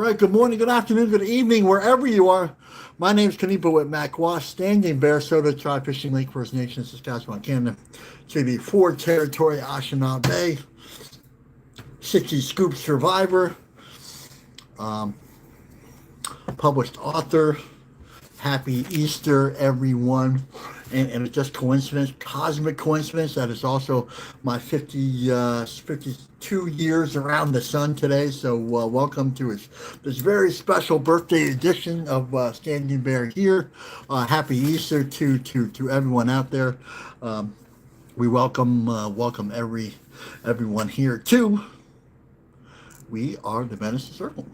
right, good morning, good afternoon, good evening, wherever you are. My name is Kanipa with Mac Wash, Standing Bear Soda Tribe Fishing Lake First Nation, Saskatchewan, Canada, to the Ford Territory, Ashauna Bay, 60 Scoop Survivor, um, published author. Happy Easter, everyone. And it's just coincidence, cosmic coincidence, that it's also my 52 years around the sun today. So welcome to this very special birthday edition of Standing Bear here. Happy Easter to everyone out there. Um, we welcome everyone here too. We are the Medicine Circle.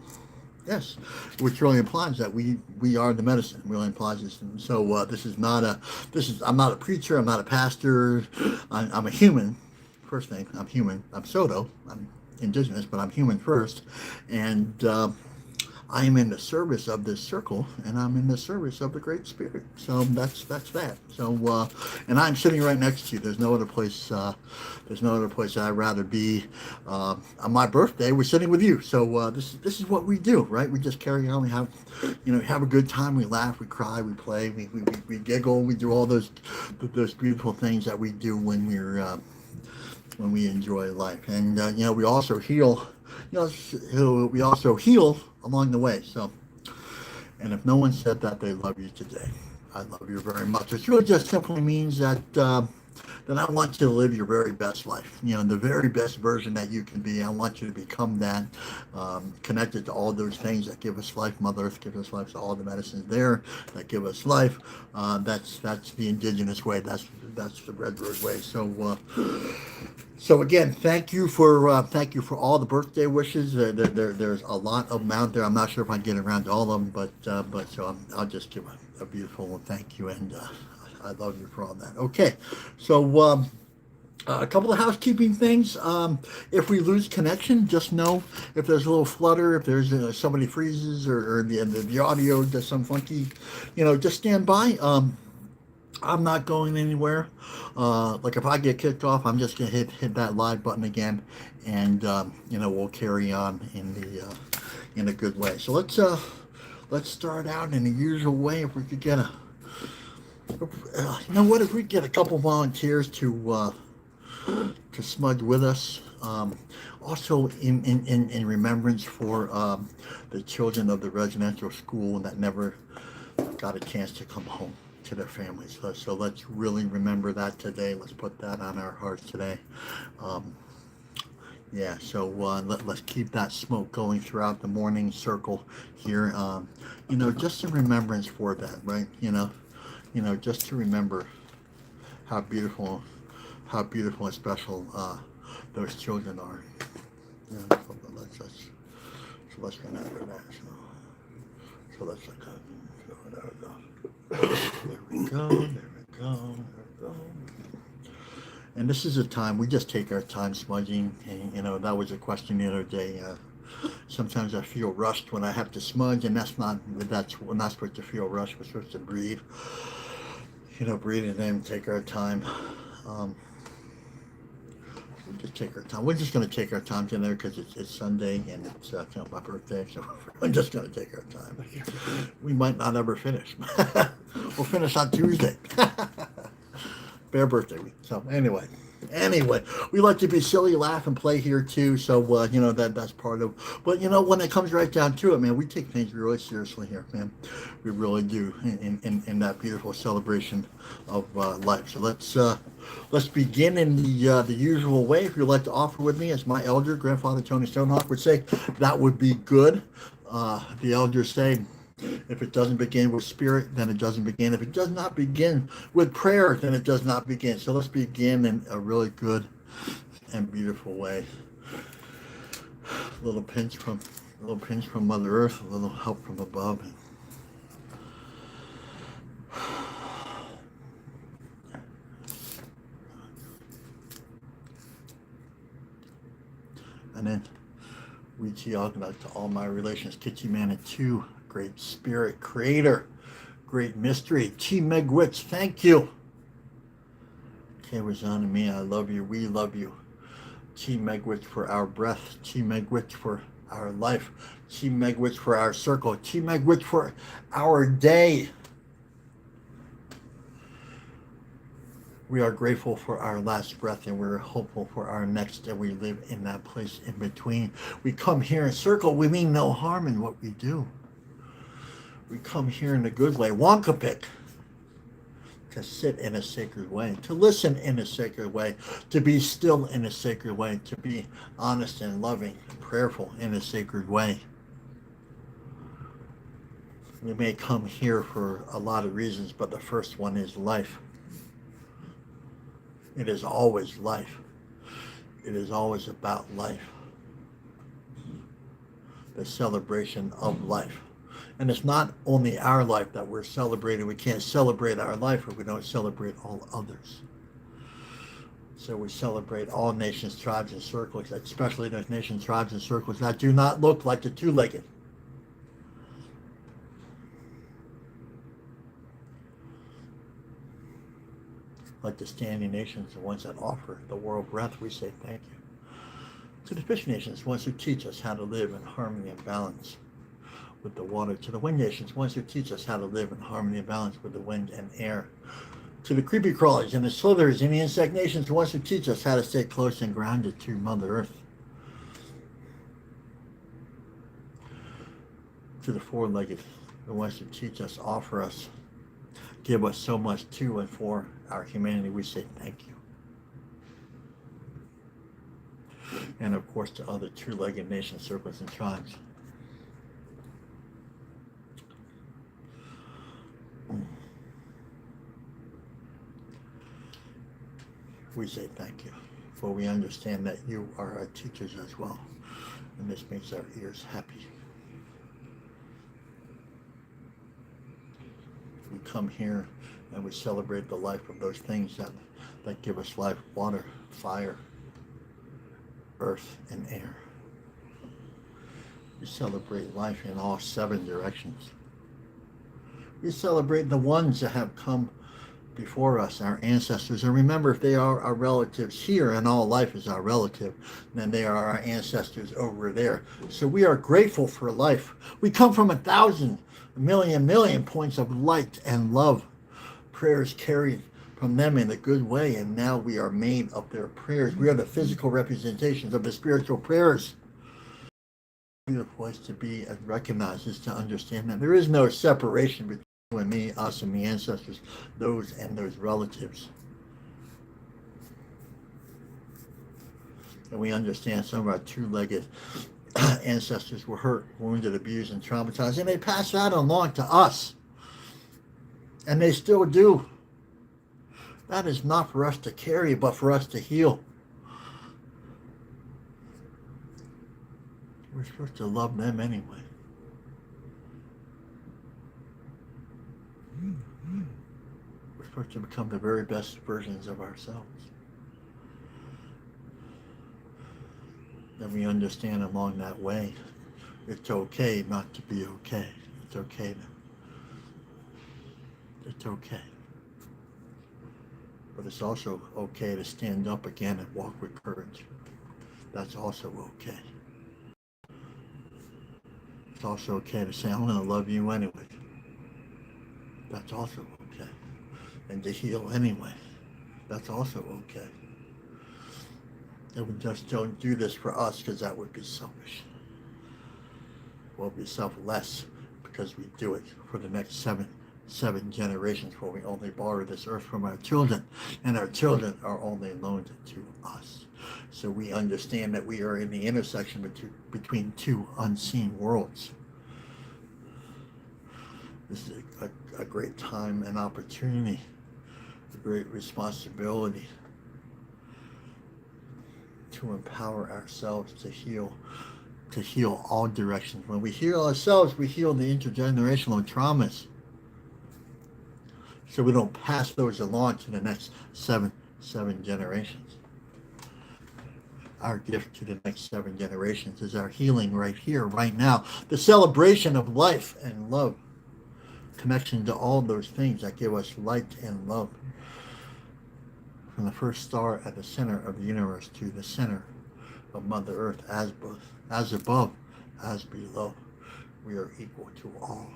Yes, which really implies that we are the medicine. Really implies this. And so I'm not a preacher. I'm not a pastor. I'm a human. First thing, I'm human. I'm Soto. I'm indigenous, but I'm human first, and I am in the service of this circle, and I'm in the service of the Great Spirit. So that's that. So and I'm sitting right next to you. There's no other place. There's no other place I'd rather be. On my birthday, we're sitting with you. So this is what we do, right? We just carry on. We have a good time. We laugh. We cry. We play. We giggle. We do all those beautiful things that we do when we enjoy life. And we also heal. We also heal along the way. So, and if no one said that they love you today, I love you very much. It really just simply means that I want you to live your very best life. The very best version that you can be. I want you to become that, connected to all those things that give us life. Mother Earth gives us life. So all the medicines there that give us life. That's the indigenous way. That's the Red Bird way. So again, thank you for all the birthday wishes. There's a lot of them out there. I'm not sure if I get around to all of them, but so I'll just give a beautiful thank you, and I love you for all that. Okay, so a couple of housekeeping things. If we lose connection, just know if there's a little flutter, if there's somebody freezes or the audio does some funky, just stand by. I'm not going anywhere. Like if I get kicked off, I'm just gonna hit that live button again, and we'll carry on in a good way. So let's start out in the usual way. If we could get if we get a couple volunteers to smudge with us. Also in remembrance for the children of the residential school that never got a chance to come home to their families. So let's really remember that today. Let's put that on our hearts today. So let's keep that smoke going throughout the morning circle here. Just in remembrance for that, right? Just to remember how beautiful and special those children are. Let's get out of that. So let's look at there we go. There we go. And this is a time we just take our time smudging. And, that was a question the other day. Sometimes I feel rushed when I have to smudge, and we're not supposed to feel rushed. We're supposed to breathe. Breathe and then take our time. We'll just take our time. We're just going to take our time today because it's Sunday and it's my birthday, so we're just going to take our time. We might not ever finish. We'll finish on Tuesday. Bear birthday week. So anyway, we like to be silly, laugh, and play here too. So that's part of. But when it comes right down to it, man, we take things really seriously here, man. We really do in that beautiful celebration of life. So let's begin in the usual way. If you'd like to offer with me, as my elder, Grandfather Tony Stonehawk would say, that would be good. The elders say, if it doesn't begin with spirit, then it doesn't begin. If it does not begin with prayer, then it does not begin. So let's begin in a really good and beautiful way. A little pinch from Mother Earth, a little help from above. And then reach out to all my relations, Kitchi Manitou, Great Spirit, Creator, Great Mystery, Chi Megwitch, thank you. Kewazan and me, I love you, we love you. Chi Megwitch for our breath, Chi Megwitch for our life. Chi Megwich for our circle. Chi Megwich for our day. We are grateful for our last breath, and we're hopeful for our next, and we live in that place in between. We come here in circle. We mean no harm in what we do. We come here in a good way. Wankapik. To sit in a sacred way, to listen in a sacred way, to be still in a sacred way, to be honest and loving and prayerful in a sacred way. We may come here for a lot of reasons, but the first one is life. It is always life. It is always about life. The celebration of life. And it's not only our life that we're celebrating. We can't celebrate our life if we don't celebrate all others. So we celebrate all nations, tribes, and circles, especially those nations, tribes, and circles that do not look like the two-legged. Like the standing nations, the ones that offer the world breath, we say thank you. To the fish nations, the ones who teach us how to live in harmony and balance with the water. To the wind nations, ones who teach us how to live in harmony and balance with the wind and air. To the creepy crawlers and the slithers and the insect nations, the ones who teach us how to stay close and grounded to Mother Earth. To the four-legged, the ones who teach us, offer us, give us so much to and for our humanity, we say thank you. And of course to other two-legged nations, circles, and tribes. We say thank you, for we understand that you are our teachers as well, and this makes our ears happy. We come here and we celebrate the life of those things that give us life: water, fire, earth, and air. We celebrate life in all 7 directions. We celebrate the ones that have come before us, our ancestors. And remember, if they are our relatives here, and all life is our relative, then they are our ancestors over there. So we are grateful for life. We come from 1,000 million points of light and love. Prayers carried from them in a good way, and now we are made of their prayers. We are the physical representations of the spiritual prayers. A beautiful place to be and recognize is to understand that there is no separation between you and me, us and the ancestors, those and those relatives. And we understand some of our two-legged ancestors were hurt, wounded, abused, and traumatized, and they passed that along to us. And they still do. That is not for us to carry, but for us to heal. We're supposed to love them anyway. We're supposed to become the very best versions of ourselves. And we understand along that way, it's okay not to be okay. It's okay. It's okay. But it's also okay to stand up again and walk with courage. That's also okay. It's also okay to say, I'm going to love you anyway. That's also okay. And to heal anyway. That's also okay. And we just don't do this for us because that would be selfish. We'll be selfless because we do it for the next seven generations, where we only borrow this earth from our children, and our children are only loaned to us. So we understand that we are in the intersection between two unseen worlds. This is a great time and opportunity, a great responsibility to empower ourselves to heal all directions. When we heal ourselves, we heal the intergenerational traumas, so we don't pass those along to the next seven generations. Our gift to the next 7 generations is our healing right here, right now. The celebration of life and love. Connection to all those things that give us light and love. From the first star at the center of the universe to the center of Mother Earth, as above, as below, we are equal to all.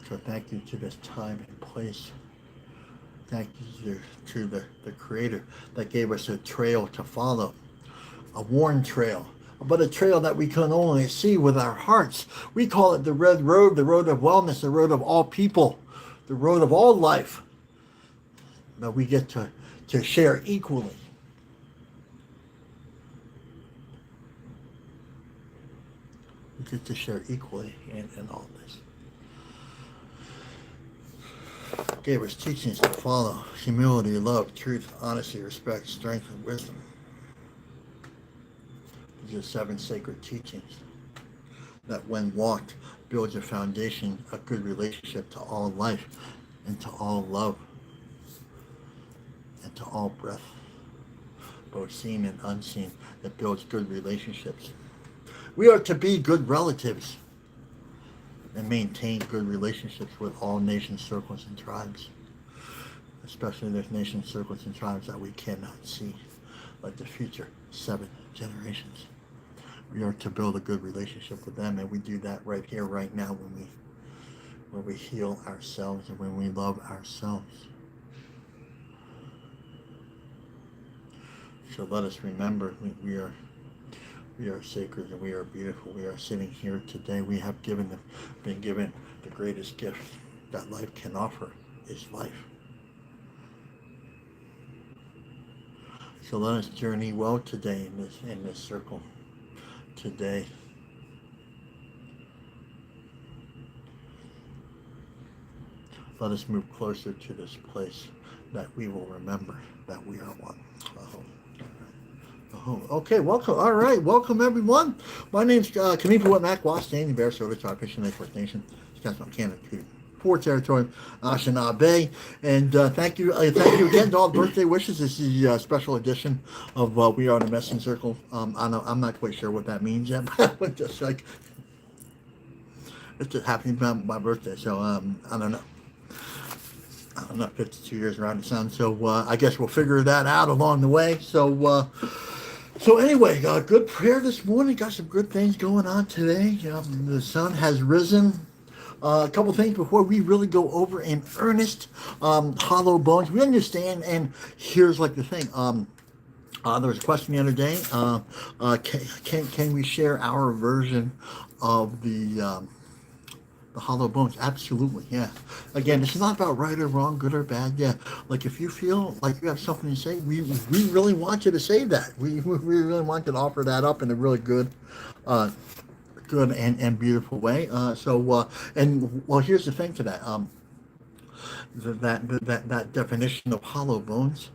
So thank you to this time and place. Thank you to the Creator that gave us a trail to follow, a worn trail, but a trail that we can only see with our hearts. We call it the red road, the road of wellness, the road of all people, the road of all life that we get to share equally. We get to share equally in all this. Gave us teachings to follow: humility, love, truth, honesty, respect, strength, and wisdom. These are 7 sacred teachings that, when walked, builds a foundation, a good relationship to all life and to all love and to all breath, both seen and unseen, that builds good relationships. We are to be good relatives and maintain good relationships with all nations, circles, and tribes. Especially those nations, circles, and tribes that we cannot see, like the future 7 generations. We are to build a good relationship with them, and we do that right here, right now, when we heal ourselves and when we love ourselves. So let us remember we are sacred and we are beautiful. We are sitting here today. We have been given the greatest gift that life can offer, is life. So let us journey well today in this circle. Today, let us move closer to this place that we will remember that we are one. Okay, welcome. All right, welcome everyone. My name's Kanifa Wetmack, Standing Bear, Service to our Fishing Lake First Nation, Saskatchewan, Canada, Port Territory, Anishinaabe, and thank you again to all the birthday wishes. This is a special edition of We Are the Messing Circle. I'm not quite sure what that means yet, but just like it's just happening about my birthday, so I don't know. I don't know, 52 years around the sun, so I guess we'll figure that out along the way. So anyway, good prayer this morning. Got some good things going on today. The sun has risen. A couple things before we really go over in earnest. Hollow bones. We understand, and here's like the thing. There was a question the other day. Can we share our version of the hollow bones? Absolutely, yeah. Again, this is not about right or wrong, good or bad. Yeah, like if you feel like you have something to say, we really want you to say that. We really want you to offer that up in a really good and beautiful way. Here's the thing to that. That definition of hollow bones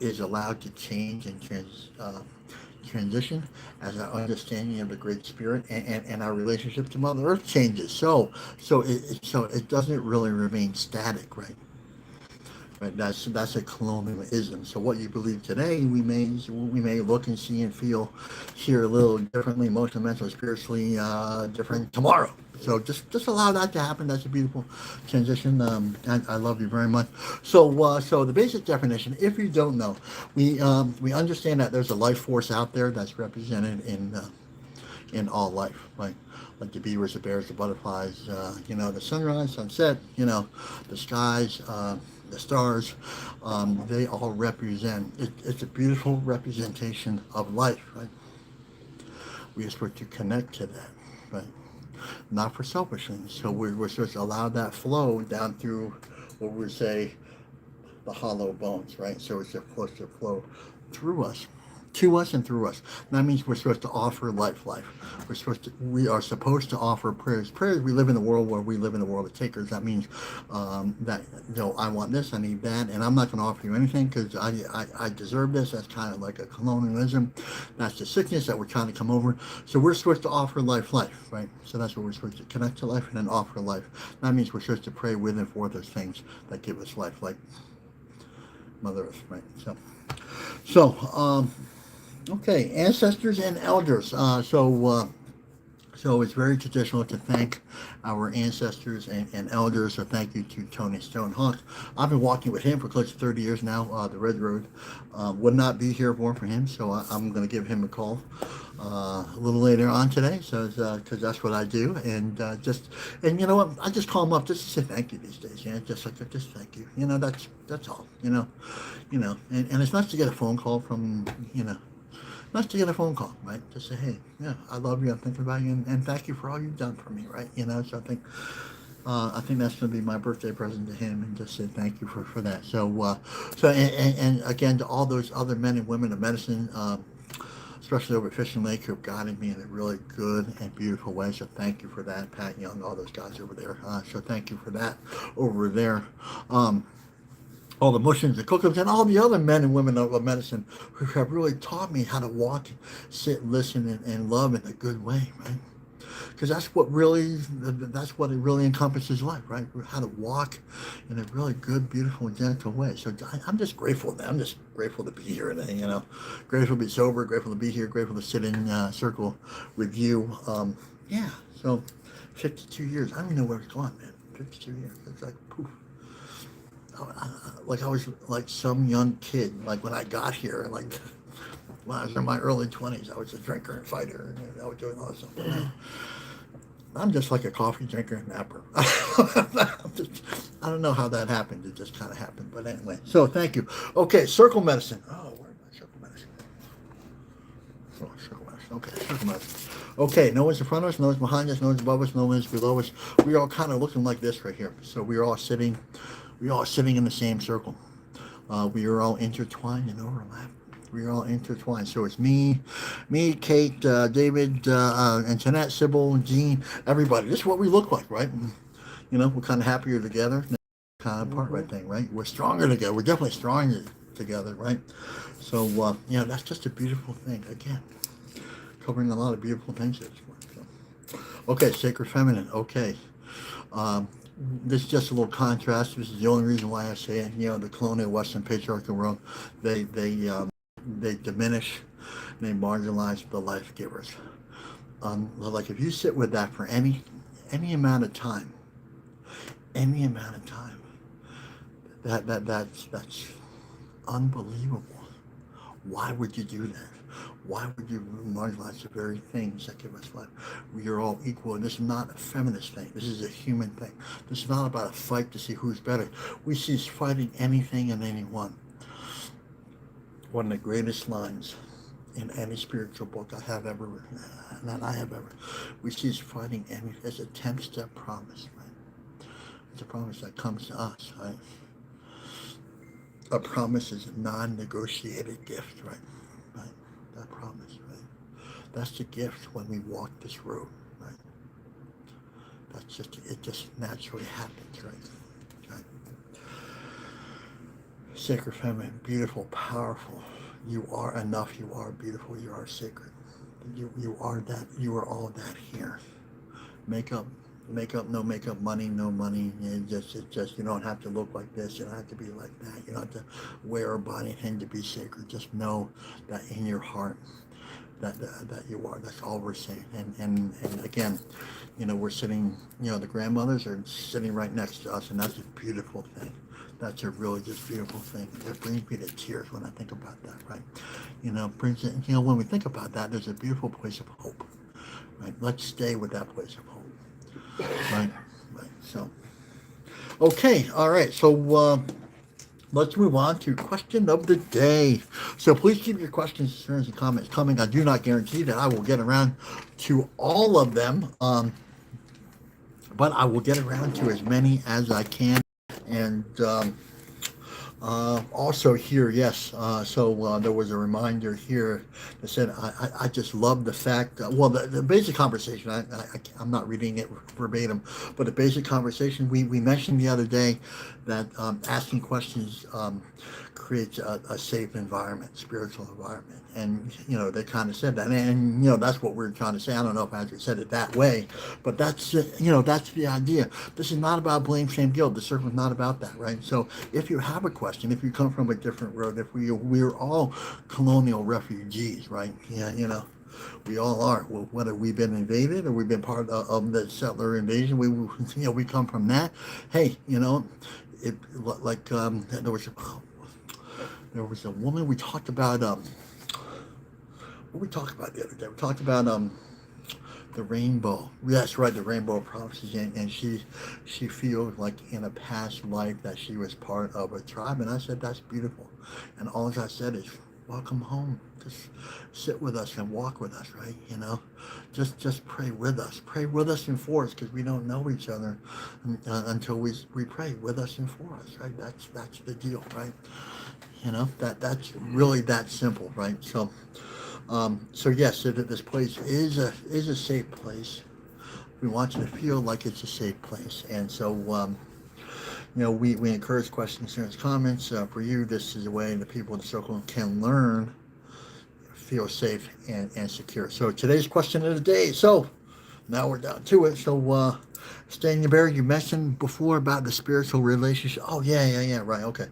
is allowed to change and transition as our understanding of the Great Spirit and our relationship to Mother Earth changes. So it doesn't really remain static, right? Right. That's a colonialism. So what you believe today, we may look and see and feel, hear a little differently, emotionally, mentally, spiritually different tomorrow. So just allow that to happen. That's a beautiful transition. I love you very much. So the basic definition, if you don't know, we understand that there's a life force out there that's represented in all life, right? Like the beavers, the bears, the butterflies, the sunrise, sunset, the skies, the stars, they all represent, it's a beautiful representation of life, right? We are supposed to connect to that, right? Not for selfish things. So we're supposed to allow that flow down through what we say the hollow bones, right? So it's supposed to flow through us, to us and through us. And that means we're supposed to offer life. We are supposed to offer prayers. We live in a world where we live in a world of takers. That means that I want this, I need that, and I'm not going to offer you anything because I deserve this. That's kind of like a colonialism. That's the sickness that we're trying to come over. So we're supposed to offer life, right? So that's what we're supposed to connect to life and then offer life. That means we're supposed to pray with and for those things that give us life, like Mother Earth, right? So okay, ancestors and elders. So So it's very traditional to thank our ancestors and elders. So thank you to Tony Stonehawk. I've been walking with him for close to 30 years now. The Red Road would not be here if it weren't for him. So I'm going to give him a call a little later on today. So because that's what I do, and you know what, I just call him up just to say thank you these days. Yeah, just like just thank you. You know, that's all. And it's nice to get a phone call from nice to get a phone call, right? To say, hey, yeah, I love you, I'm thinking about you, and thank you for all you've done for me, right? So I think that's going to be my birthday present to him, and just say thank you for that. And again, to all those other men and women of medicine, especially over at Fishing Lake, who have guided me in a really good and beautiful way. So thank you for that, Pat Young, all those guys over there. So thank you for that over there. All the Mushins and Cookums and all the other men and women of medicine who have really taught me how to walk, sit, listen, and love in a good way, right? Because that's what it really encompasses life, right? How to walk in a really good, beautiful, and gentle way. So I'm just grateful. I'm just grateful to be here today. Grateful to be sober, grateful to be here, grateful to sit in circle with you. Yeah. So 52 years. I don't even know where it's gone, man. 52 years. It's like poof. Like I was like some young kid, like when I got here, like when I was in my early 20s, I was a drinker and fighter, and I was doing all this stuff. I'm just like a coffee drinker and napper. I don't know how that happened. It just kind of happened. But anyway, so thank you. Okay, circle medicine. Oh, where am I? Circle medicine. Oh, circle medicine. Okay, circle medicine. Okay, no one's in front of us, no one's behind us, no one's above us, no one's below us. We're all kind of looking like this right here. So we're all sitting in the same circle. We are all intertwined and overlapped. We are all intertwined. So it's me, Kate, David, Antoinette, Sybil, Jean, everybody. This is what we look like, right? We're kind of happier together. Kind of part right thing, right? We're stronger together. We're definitely stronger together, right? So, that's just a beautiful thing. Again, covering a lot of beautiful things here this morning. So. Okay, Sacred Feminine. Okay. This is just a little contrast. This is the only reason why I say it. The colonial Western patriarchal world, they diminish, they marginalize the life givers. Like if you sit with that for any amount of time, that's unbelievable. Why would you do that? Why would you marginalize the very things that give us life? We are all equal, and this is not a feminist thing. This is a human thing. This is not about a fight to see who's better. We cease fighting anything and anyone. One of the greatest lines in any spiritual book I have ever written, we cease fighting anything. It's a 10-step promise, right? It's a promise that comes to us, right? A promise is a non-negotiated gift, right? That promise, right? That's the gift when we walk this road, right? It just naturally happens, right? Sacred Feminine, beautiful, powerful. You are enough, you are beautiful, you are sacred. You are that, you are all that here. Makeup, no makeup, money, no money. It's just you don't have to look like this, you don't have to be like that, you don't have to wear a body thing to be sacred. Just know that in your heart that you are. That's all we're saying. And again, we're sitting, the grandmothers are sitting right next to us, and that's a beautiful thing. That's a really just beautiful thing. It brings me to tears when I think about that, right? Brings it, when we think about that, there's a beautiful place of hope, right? Let's stay with that place of hope. Right. So, okay. All right. So, let's move on to question of the day. So please keep your questions, concerns, and comments coming. I do not guarantee that I will get around to all of them, but I will get around to as many as I can. And also here, yes. So there was a reminder here that said, I just love the fact, the basic conversation, I'm not reading it verbatim, but the basic conversation, we mentioned the other day that asking questions creates a safe environment, spiritual environment. And, they kind of said that. And that's what we're trying to say. I don't know if Andrew said it that way, but that's the idea. This is not about blame, shame, guilt. The circle is not about that, right? So if you have a question, if you come from a different road, if we're all colonial refugees, right? Yeah, We all are. Well, whether we've been invaded or we've been part of the settler invasion, we come from that. Hey, it like there was a woman we talked about. What we talked about the other day? We talked about the rainbow. That's right, the rainbow prophecies, and she feels like in a past life that she was part of a tribe, and I said that's beautiful, and all I said is welcome home. Just sit with us and walk with us, right? Just pray with us and for us, because we don't know each other until we pray with us and for us, right? That's the deal, right? That's really that simple, right? So yes, this place is a safe place. We want you to feel like it's a safe place, and so we encourage questions, concerns, comments. For you, this is a way the people in the circle can learn, feel safe and secure. So today's question of the day. So now we're down to it. So Stanley Berry, you mentioned before about the spiritual relationship. Oh yeah, right, okay.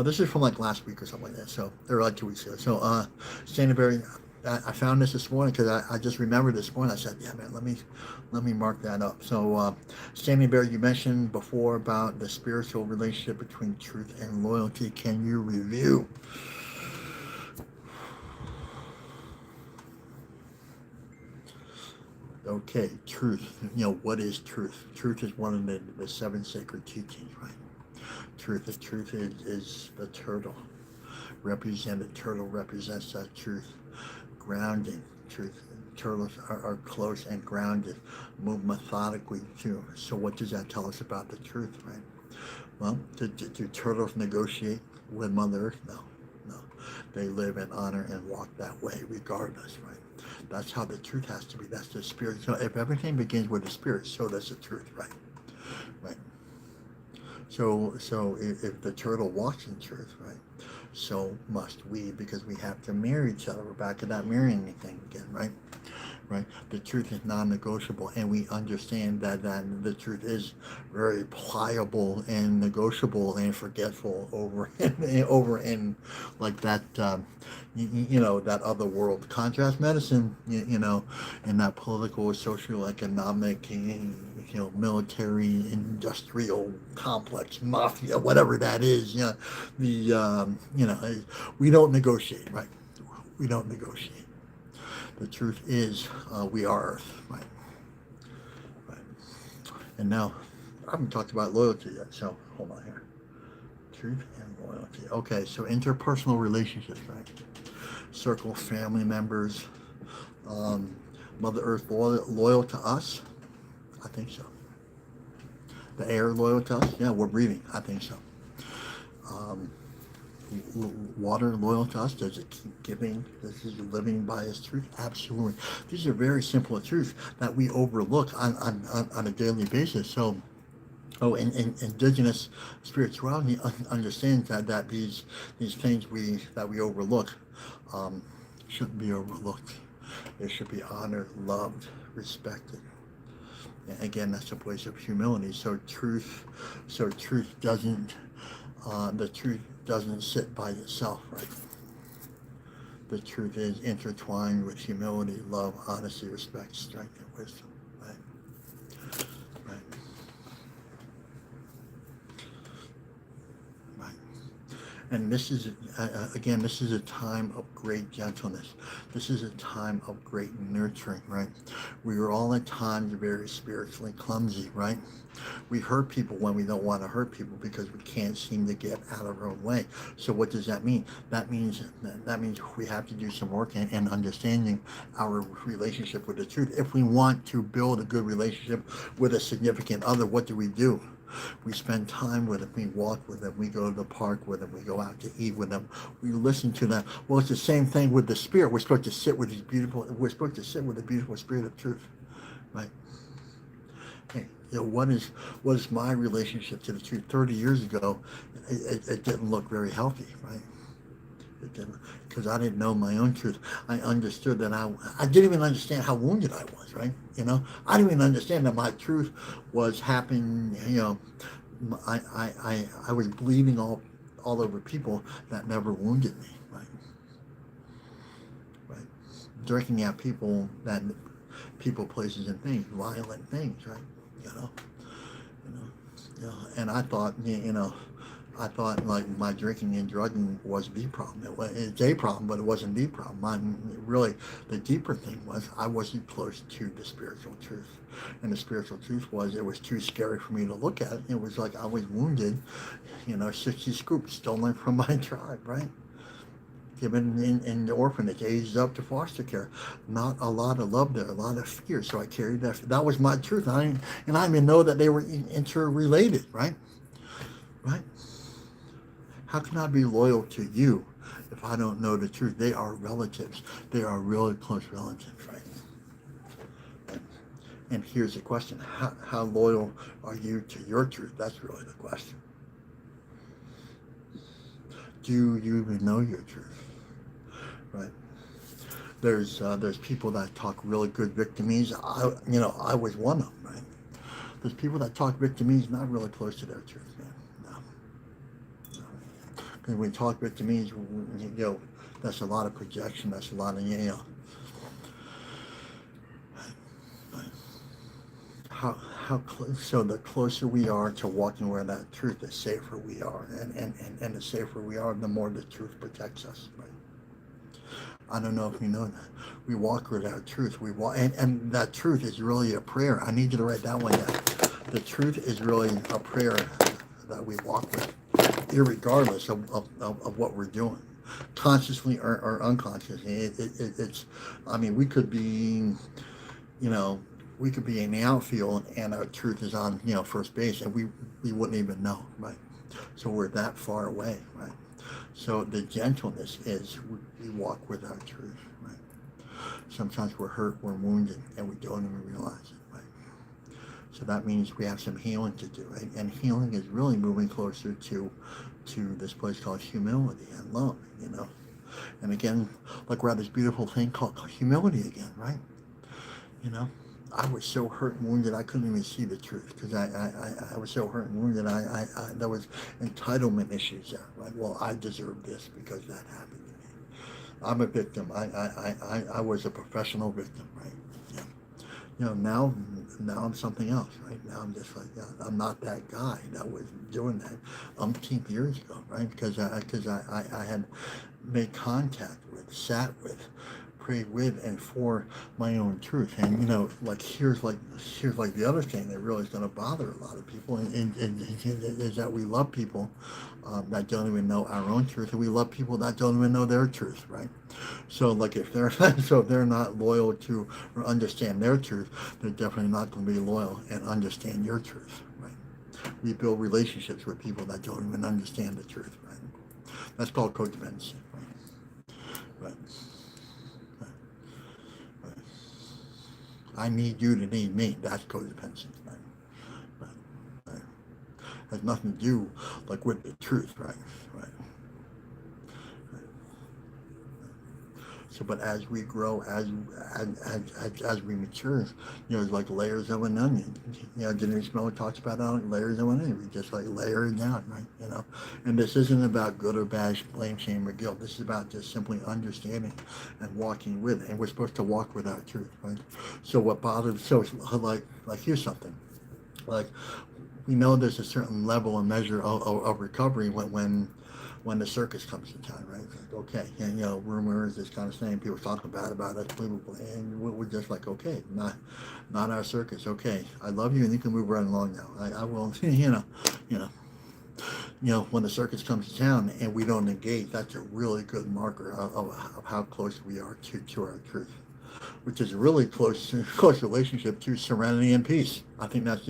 This is from like last week or something like that. So or like 2 weeks ago. So Stanley Berry, I found this morning because I just remembered this morning. I said, yeah, man, let me mark that up. So Stanley Berry, you mentioned before about the spiritual relationship between truth and loyalty. Can you review? Okay, truth. What is truth? Truth is one of the seven sacred teachings, right? Truth is the turtle. The turtle represents that truth. Grounding, truth. Turtles are close and grounded, move methodically too. So what does that tell us about the truth, right? Well, do turtles negotiate with Mother Earth? No. They live in honor and walk that way regardless, right? That's how the truth has to be. That's the spirit. So if everything begins with the spirit, so does the truth, right? Right. So if the turtle walks in truth, right? So must we, because we have to marry each other. We're back to that marrying thing again, right? Right. The truth is non-negotiable, and we understand that the truth is very pliable and negotiable and forgetful over over in like that that other world. Contrast medicine, in that political, social, economic, military, industrial complex, mafia, whatever that is. We don't negotiate, right? We don't negotiate. The truth is, we are Earth, right? Right. And now, I haven't talked about loyalty yet, so hold on here. Truth and loyalty. Okay, so interpersonal relationships, right? Circle, family members, Mother Earth loyal to us? I think so. The air loyal to us? Yeah, we're breathing. I think so. Water loyal to us? Does it keep giving? Does it living by its truth? Absolutely. These are very simple truths that we overlook on a daily basis. So, and indigenous spirituality understands that these things that we overlook shouldn't be overlooked. They should be honored, loved, respected. And again, that's a place of humility. So truth doesn't the truth doesn't sit by itself, right? The truth is intertwined with humility, love, honesty, respect, strength, and wisdom, right? Right. Right. And this is, again, this is a time of great gentleness. This is a time of great nurturing, right? We are all at times very spiritually clumsy, right? We hurt people when we don't want to hurt people because we can't seem to get out of our own way. So what does that mean? That means we have to do some work in understanding our relationship with the truth. If we want to build a good relationship with a significant other, what do? We spend time with them. We walk with them. We go to the park with them. We go out to eat with them. We listen to them. Well, it's the same thing with the spirit. We're supposed to sit with we're supposed to sit with the beautiful spirit of truth, right? Hey, what is my relationship to the truth? 30 years ago, it didn't look very healthy, right? It didn't, because I didn't know my own truth. I understood that I didn't even understand how wounded I was, right? I didn't even understand that my truth was happening. I was bleeding all over people that never wounded me, right? Right. drinking at people, places, and things, violent things, right? You know, you know, and I thought like my drinking and drugging was the problem. It's a problem, but it wasn't the problem. Really, the deeper thing was I wasn't close to the spiritual truth, and the spiritual truth was it was too scary for me to look at. It was like I was wounded, 60 scoops stolen from my tribe, right? Given in the orphanage, aged up to foster care. Not a lot of love there, a lot of fear. So I carried that. That was my truth. I didn't even know that they were interrelated, right? Right? How can I be loyal to you if I don't know the truth? They are relatives. They are really close relatives, right? And here's the question. How loyal are you to your truth? That's really the question. Do you even know your truth? Right? There's people that talk really good victimese. I was one of them, right? There's people that talk victimese, not really close to their truth, man. No. Because when you talk victimese, that's a lot of projection. That's a lot of, so the closer we are to walking where that truth, the safer we are, and the safer we are, the more the truth protects us, right? I don't know if you know that. We walk with our truth. We walk, and that truth is really a prayer. I need you to write that one down. The truth is really a prayer that we walk with, irregardless of what we're doing, consciously or unconsciously. It's, I mean, you know, we could be in the outfield and our truth is on, first base, and we wouldn't even know, right? So we're that far away, right? So the gentleness is we walk with our truth, right? Sometimes we're hurt, we're wounded, and we don't even realize it, right? So that means we have some healing to do, right? And healing is really moving closer to this place called humility and love, And again, like we're at this beautiful thing called humility again, right? I was so hurt and wounded I couldn't even see the truth because I was so hurt and wounded. There was entitlement issues there. Right? Well, I deserve this because that happened to me. I'm a victim. I was a professional victim, right? Yeah. Now I'm something else, right? Now I'm just like, I'm not that guy that was doing that umpteen years ago, right? Because I had made contact with, sat with, prayed with, and for my own truth. And here's the other thing that really is going to bother a lot of people, and is that we love people that don't even know our own truth, and we love people that don't even know their truth, right? So like if they're not loyal to or understand their truth, they're definitely not going to be loyal and understand your truth, right? We build relationships with people that don't even understand the truth, right? That's called codependency, right? I need you to need me. That's codependency, right? Right. Right. Has nothing to do like with the truth, right? Right. So, but as we grow, as we mature, it's like layers of an onion. Denise Miller talks about layers of an onion. We just like layer it down, right? And this isn't about good or bad, blame, shame, or guilt. This is about just simply understanding and walking with it. And we're supposed to walk with our truth, right? So what bothers? So like here's something. Like we know there's a certain level and measure of recovery when the circus comes to town, right? It's like, okay, and rumors, this kind of thing, people talking about us, blah, blah, blah, and we're just like, okay, not our circus. Okay, I love you, and you can move right along now. I will, when the circus comes to town and we don't engage, that's a really good marker of how close we are to our truth, which is a really close relationship to serenity and peace. I think that's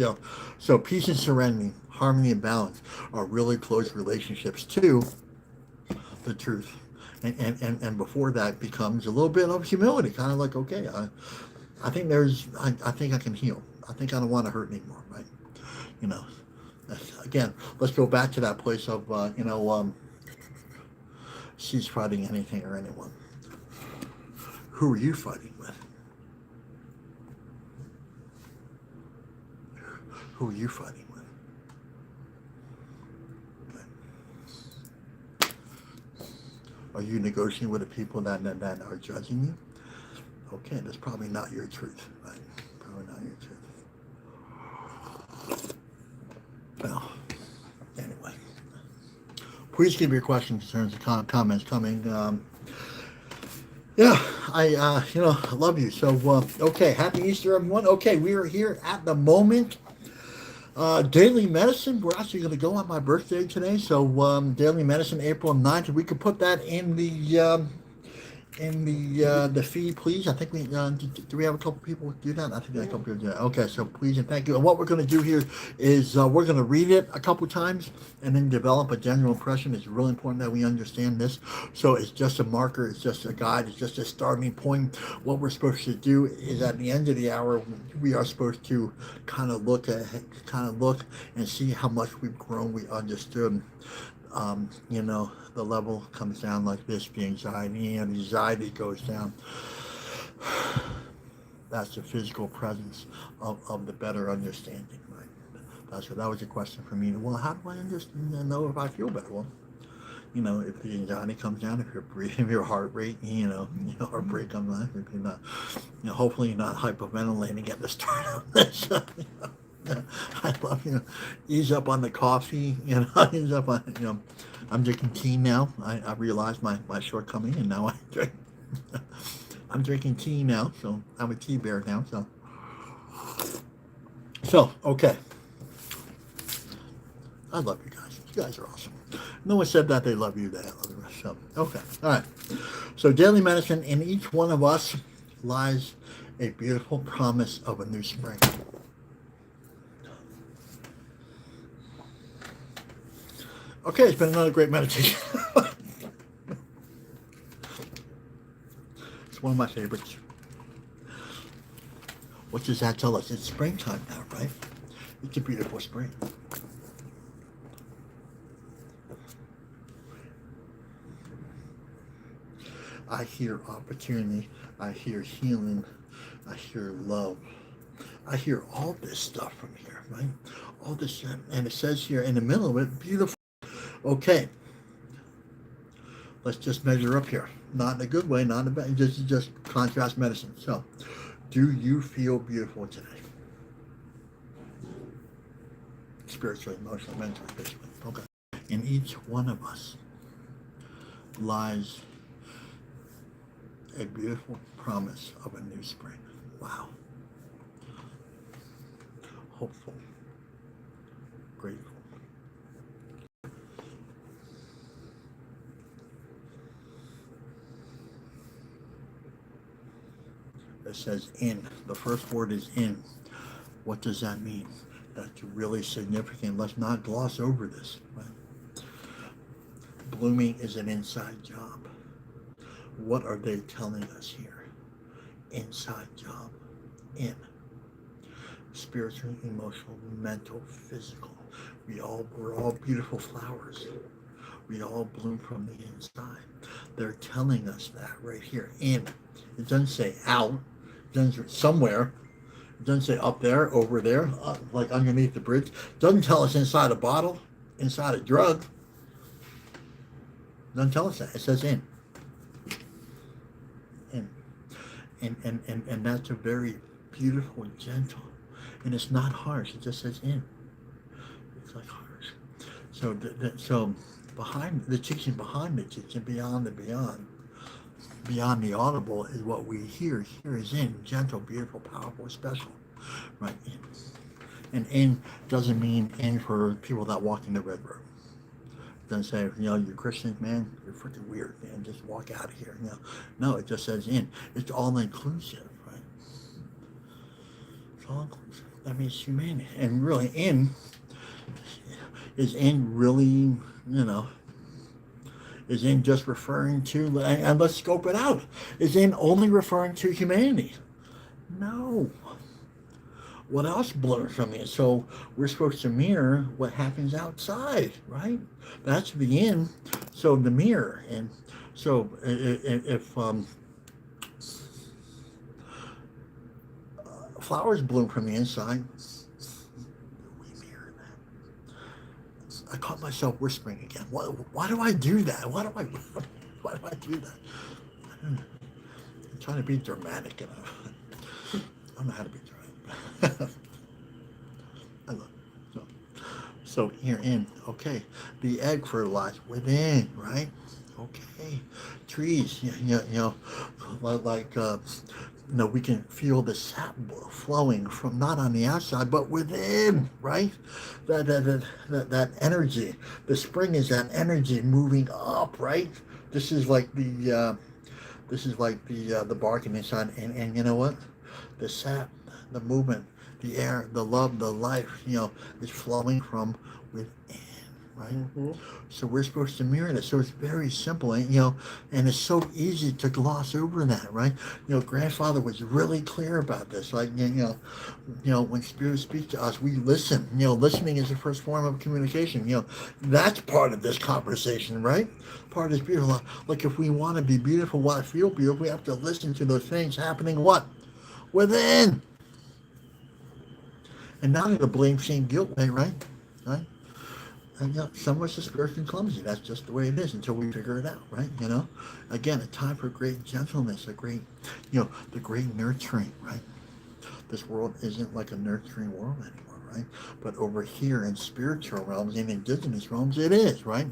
so peace and serenity, harmony and balance are really close relationships too. The truth, and before that becomes a little bit of humility, kind of like, okay, I think I think I can heal. I think I don't want to hurt anymore, right? you know Again, let's go back to that place of she's fighting anything or anyone. Who are you fighting with? Who are you fighting with? Are you negotiating with the people that are judging you? Okay, that's probably not your truth, right? Probably not your truth. Well, anyway, please keep your questions, concerns, and comments coming. Yeah, I love you. So, okay, happy Easter, everyone. Okay, we are here at the moment. Daily Medicine, we're actually going to go on my birthday today. So, Daily Medicine, April 9th. We could put that in the feed, please. I think do we have a couple people do that? I think we have a couple people do that. Okay, so please and thank you. And what we're going to do here is we're going to read it a couple times and then develop a general impression. It's really important that we understand this. So it's just a marker. It's just a guide. It's just a starting point. What we're supposed to do is at the end of the hour, we are supposed to kind of look and see how much we've grown, we understood. The level comes down like this, the anxiety goes down. That's the physical presence of the better understanding, right? That was a question for me. Well, how do I understand and know if I feel better? Well, if the anxiety comes down, if you're breathing, your heart rate, heartbreak comes down, if you're not, hopefully you're not hyperventilating at the start of this. I love, ease up on the coffee, ease up on, I'm drinking tea now. I realized my shortcoming, and now I drink. I'm drinking tea now, so I'm a tea bear now. So okay. I love you guys. You guys are awesome. No one said that they love you. They love the rest. So okay, all right. So daily medicine, in each one of us lies a beautiful promise of a new spring. Okay, it's been another great meditation. It's one of my favorites. What does that tell us? It's springtime now, right? It's a beautiful spring. I hear opportunity. I hear healing. I hear love. I hear all this stuff from here, right? All this, and it says here in the middle of it, beautiful. Okay, let's just measure up here. Not in a good way, not in a bad, just contrast medicine. So, do you feel beautiful today? Spiritually, emotionally, mentally, physically. Okay. In each one of us lies a beautiful promise of a new spring. Wow. Hopeful. Grateful. It says in. The first word is in. What does that mean? That's really significant. Let's not gloss over this. Right? Blooming is an inside job. What are they telling us here? Inside job. In. Spiritual, emotional, mental, physical. We're all beautiful flowers. We all bloom from the inside. They're telling us that right here. In. It doesn't say out. It doesn't somewhere. It doesn't say up there, over there, like underneath the bridge. It doesn't tell us inside a bottle, inside a drug. It doesn't tell us that. It says in. In. And that's a very beautiful, gentle. And it's not harsh. It just says in. It's like harsh. So so behind the teaching, beyond the beyond the audible is what we hear. Here is in, gentle, beautiful, powerful, special. Right? In. And in doesn't mean in for people that walk in the red road. It doesn't say, you're Christians, man, you're freaking weird, man, just walk out of here. No, it just says in. It's all inclusive, right? It's all inclusive. That means humanity. And really, is in really, is in just referring to, and let's scope it out, is in only referring to humanity? No. What else blurs from it? So we're supposed to mirror what happens outside, right? That's the in. So the mirror. And so if flowers bloom from the inside, we mirror that. I caught myself whispering again. Why do I do that? Why do I do that? I'm trying to be dramatic enough. I don't know how to be dramatic. I love it. So herein, okay, the egg fertilized within, right? Okay, trees, like we can feel the sap flowing from not on the outside but within, right? That energy. The spring is that energy moving up, right? This is like the barking inside, and you know what? The sap, the movement, the air, the love, the life, is flowing from within, right? Mm-hmm. So we're supposed to mirror that. So it's very simple, and and it's so easy to gloss over that, right? Grandfather was really clear about this. Like, when Spirit speaks to us, we listen. Listening is the first form of communication. That's part of this conversation, right? Part is beautiful. Like, if we want to be beautiful, want to feel beautiful, we have to listen to those things happening. What? Within. And not in a blame, shame, guilt way, right? Right? And some of us are spiritually clumsy. That's just the way it is until we figure it out, right? Again, a time for great gentleness, a great, the great nurturing, right? This world isn't like a nurturing world anymore, right? But over here in spiritual realms, in indigenous realms, it is, right?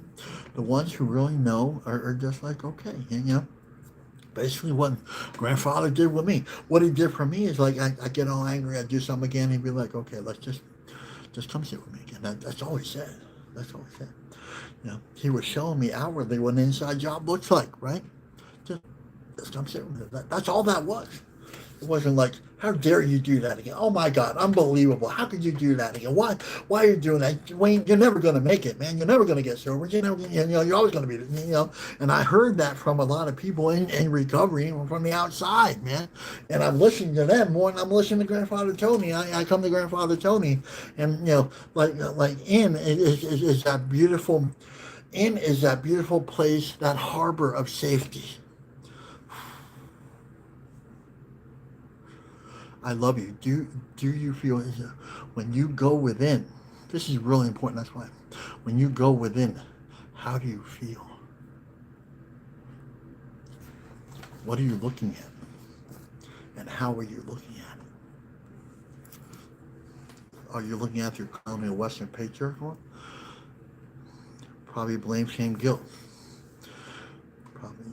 The ones who really know are just like, okay, basically what grandfather did with me. What he did for me is like, I get all angry, I do something again, he'd be like, okay, let's just come sit with me again. That's all he said. That's all he said. He was showing me outwardly what an inside job looks like, right? Just come sit with me. That's all that was. It wasn't like, how dare you do that again? Oh my God, unbelievable. How could you do that again? Why are you doing that? Wayne, you're never going to make it, man. You're never going to get sober. You're always going to be, And I heard that from a lot of people in recovery from the outside, man. And I'm listening to them more than I'm listening to Grandfather Tony. I come to Grandfather Tony, and, like is that beautiful, is that beautiful place, that harbor of safety. I love you. Do you feel when you go within? This is really important. That's why when you go within, how do you feel? What are you looking at? And how are you looking at it? Are you looking at through colonial Western patriarchal? Probably blame, shame, guilt. Probably,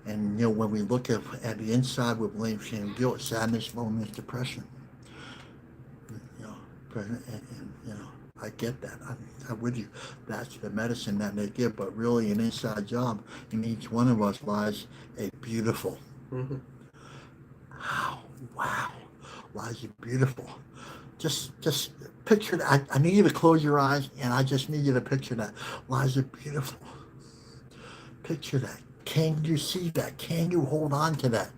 and when we look at the inside with blame, shame, guilt, sadness, loneliness, depression, and I get that. I'm with you. That's the medicine that they give, but really an inside job in each one of us lies a beautiful. Mm-hmm. Wow, lies a beautiful. Just picture that. I need you to close your eyes, and I just need you to picture that. Lies a beautiful. Picture that. Can you see that? Can you hold on to that?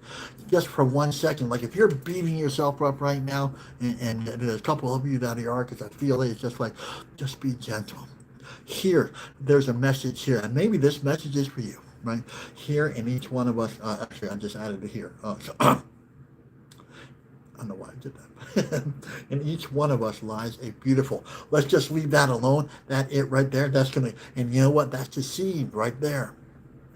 Just for 1 second. Like if you're beating yourself up right now, and there's a couple of you that are, because I feel it's just like, just be gentle. Here, there's a message here, and maybe this message is for you, right? Here in each one of us, actually I just added it here. I don't know why I did that. In each one of us lies a beautiful. Let's just leave that alone. That it right there. That's gonna. And you know what? That's the seed right there.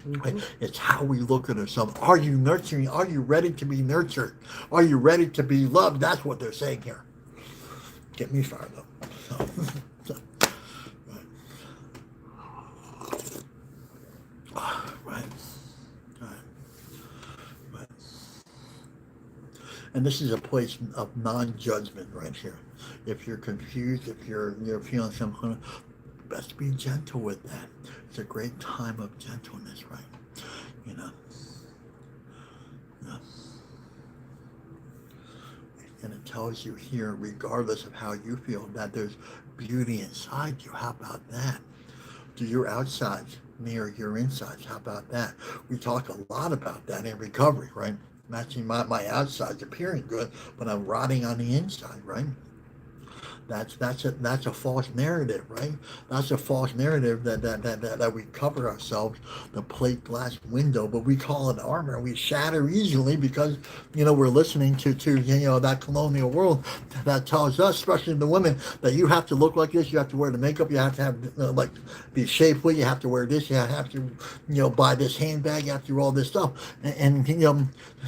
Mm-hmm. It's how we look at ourselves. Are you nurturing? Are you ready to be nurtured? Are you ready to be loved? That's what they're saying here. Get me fired up. Right. And this is a place of non-judgment right here. If you're confused, if you're feeling some kind of, best be gentle with that. It's a great time of gentleness, right? And it tells you here, regardless of how you feel, that there's beauty inside you. How about that? Do your outsides mirror your insides? How about that? We talk a lot about that in recovery, right? Matching my outsides appearing good, but I'm rotting on the inside, right? That's a false narrative, right? That's a false narrative that we cover ourselves, the plate glass window, but we call it armor. We shatter easily because we're listening to that colonial world that tells us, especially the women, that you have to look like this, you have to wear the makeup, you have to have like be shapely, you have to wear this, you have to buy this handbag, you have to do all this stuff, and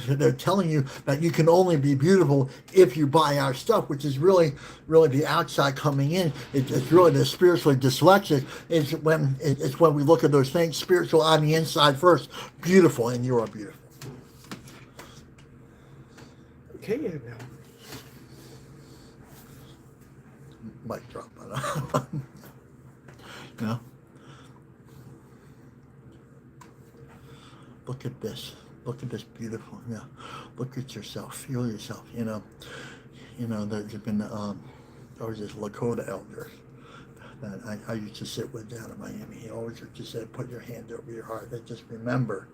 they're telling you that you can only be beautiful if you buy our stuff, which is really the outside coming in. It's really the spiritually dyslexic. It's when we look at those things, spiritual on the inside first, beautiful, and you are beautiful. Okay, now. Mic drop. You know, look at this. Look at this beautiful. Look at yourself. Feel yourself. There's been there was this Lakota elder that I used to sit with down in Miami. He always used to say, "Put your hand over your heart and just remember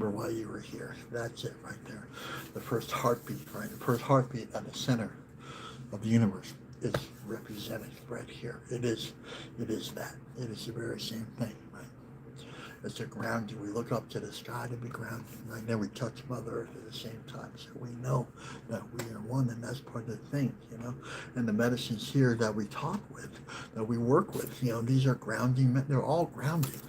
why you were here." That's it right there. The first heartbeat, right? The first heartbeat at the center of the universe is represented right here. It is that. It is the very same thing, right? It's to ground you. We look up to the sky to be grounded, right? Then we touch Mother Earth at the same time. So we know that we are one, and that's part of the thing, And the medicines here that we talk with, that we work with, these are grounding. They're all grounding.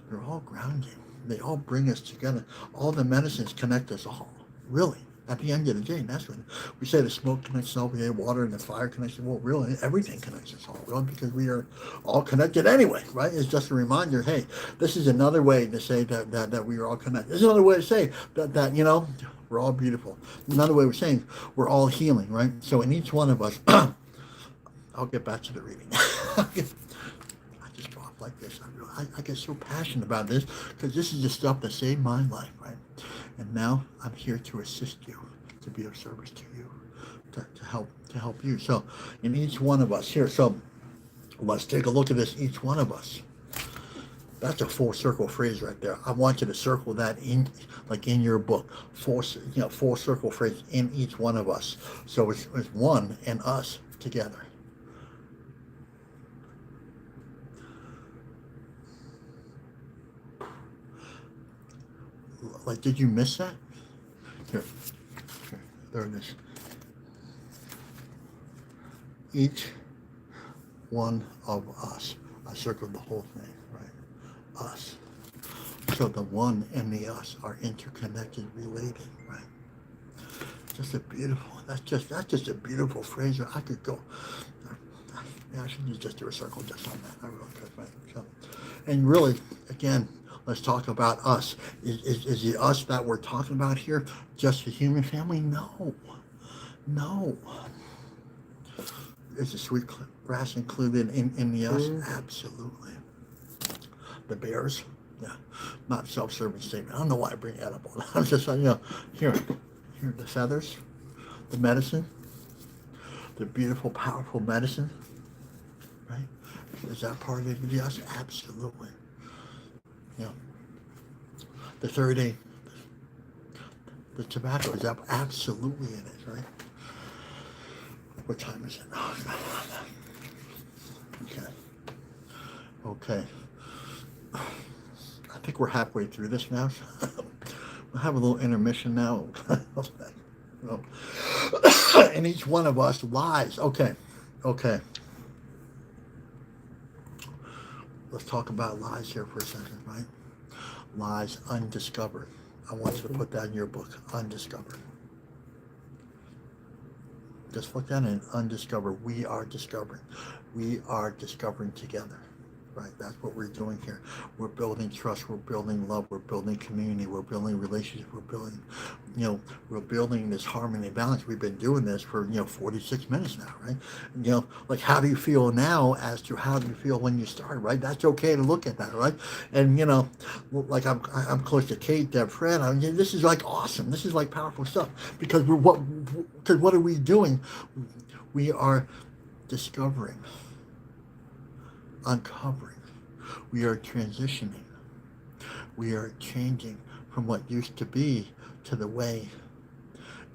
They're all grounding. They all bring us together. All the medicines connect us all, really. At the end of the day, that's when we say the smoke connects all, the water and the fire connects. Well, really, everything connects us all, really, because we are all connected anyway, right? It's just a reminder, hey, this is another way to say that we are all connected. This is another way to say that we're all beautiful. Another way of saying we're all healing, right? So in each one of us, I'll get back to the reading. I just go off like this. I get so passionate about this because this is the stuff that saved my life, right? And now I'm here to assist you, to be of service to you, to help you. So in each one of us here, so let's take a look at this, each one of us. That's a full circle phrase right there. I want you to circle that in your book. Full circle phrase in each one of us. So it's one and us together. Like, did you miss that? Here, there it is. Each one of us. I circled the whole thing, right? Us. So the one and the us are interconnected, related, right? Just a beautiful. That's just a beautiful phrase. I could go. I should just do a circle just on that. I really could, right? So, and really, again, let's talk about us. Is the us that we're talking about here just the human family? No. Is the sweet grass included in the us? Absolutely. The bears? Yeah. Not self-serving statement. I don't know why I bring that up. I'm just saying, here the feathers, the medicine, the beautiful, powerful medicine, right? Is that part of the us? Absolutely. The third day, the tobacco is absolutely in it, right? What time is it? Okay. I think we're halfway through this now. We'll have a little intermission now. And each one of us lies. Okay. Let's talk about lies here for a second, right? Lies undiscovered. I want you to put that in your book, undiscovered. Just look at it, undiscovered. We are discovering. We are discovering together. Right, that's what we're doing here. We're building trust, we're building love, we're building community, we're building relationships, we're building this harmony and balance. We've been doing this for 46 minutes now, right? Like, how do you feel now as to how do you feel when you started, right? That's okay to look at that, right? And like I'm close to Kate, Deb, Fred. This is like awesome. This is like powerful stuff because what are we doing? We are discovering. Uncovering. We are transitioning. We are changing from what used to be to the way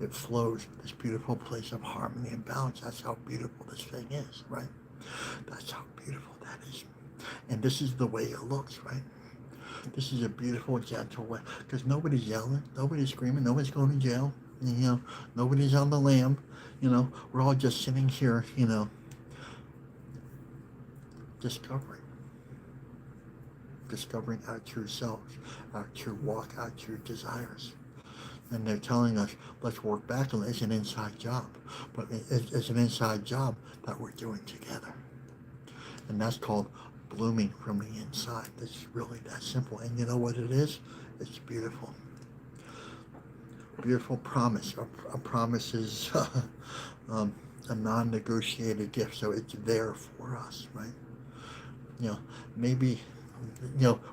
It flows, this beautiful place of harmony and balance. That's how beautiful this thing is, right? That's how beautiful that is. And this is the way it looks, right? This is a beautiful, gentle way. Because nobody's yelling, nobody's screaming, nobody's going to jail. Nobody's on the lam. We're all just sitting here, discovering our true selves, our true walk, our true desires. And they're telling us, let's work back on it. It's an inside job. But it's an inside job that we're doing together. And that's called blooming from the inside. It's really that simple. And you know what it is? It's beautiful. Beautiful promise. A promise is a non-negotiated gift. So it's there for us, right? Maybe,